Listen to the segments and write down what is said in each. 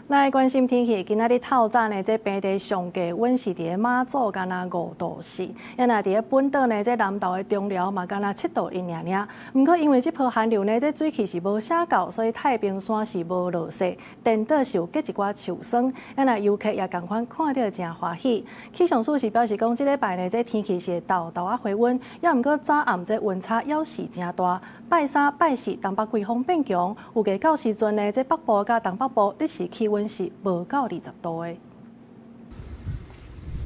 来关心天气，今仔日透早呢，这平地上低温是伫马祖干那5°C，也那伫本岛呢，这南投的中寮嘛干那7度一尔尔。不过因为这波寒流呢，这水汽是无写到，所以太平山是无落雪，电岛是有结一寡树霜，也那游客也同款看到真欢喜。气象署是表示讲，这礼拜呢，这天气是豆豆啊回温，也毋过早暗这温差还是真大。拜三、拜四东北季风变强，有个到时阵呢，这北部甲东北部日时气温是无到20度的。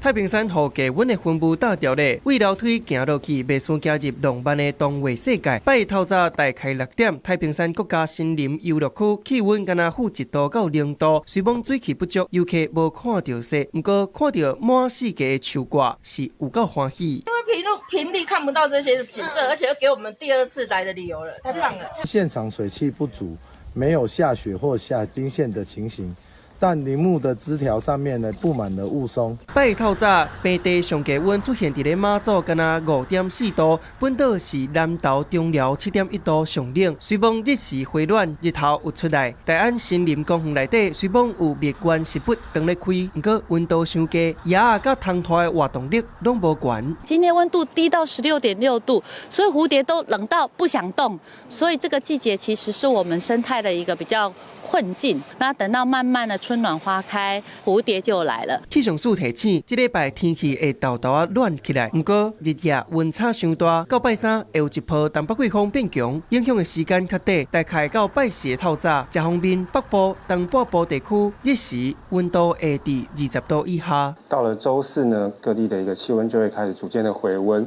太平山雨低温的分布大条咧，为楼梯行落去，袂输加入浪漫的东卫世界。拜透早大概6点，太平山国家森林游乐区气温敢若负1度到0度，虽讲水汽不足，游客无看到雪，不过看到满世界的树挂是有够欢喜。因为平地看不到这些景色，而且又给我们第2次来的理由了，太棒了！现场水汽不足，没有下雪或下冰线的情形。但林木的枝条上面呢布满了雾凇。拜透早，平地上低温出现伫咧马祖，敢若5.4度，本岛是南投中寮7.1度上冷。虽讲日时回暖，日头有出来，大安森林公园内底虽讲有灭原石笔当咧开，不过温度伤低，叶啊甲虫拖的活动力拢无悬。今天温度低到16.6度，所以蝴蝶都冷到不想动。所以这个季节其实是我们生态的一个比较困境。那等到慢慢的春暖花开，蝴蝶就来了。气象署提醒，这礼拜天气会豆豆啊暖起来，不过日夜温差伤大。到拜三会有一波东北季风变强，影响的时间较短，大概到拜四的透早。这方面，北部、东半部地区日时温度会伫20度以下。到了周四呢，各地的一个气温就会开始逐渐的回温。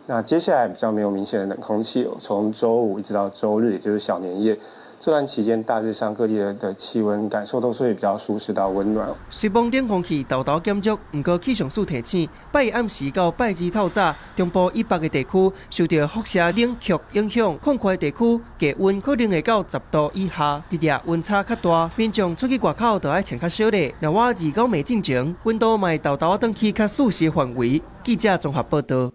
那接下来比较没有明显的冷空气，从周五一直到周日，也就是小年夜。这段期间，大致上各地的气温感受都是会比较舒适到温暖。虽讲冷空气豆豆减弱，不过气象署提醒，拜暗时到拜二透早，中部以北的地区受到辐射冷却影响，广阔的地区低温可能会到10度以下，日夜温差较大，民众出去外口就要穿较少咧。那我29暝进前，温度嘛豆豆转去较舒适范围。记者综合报道。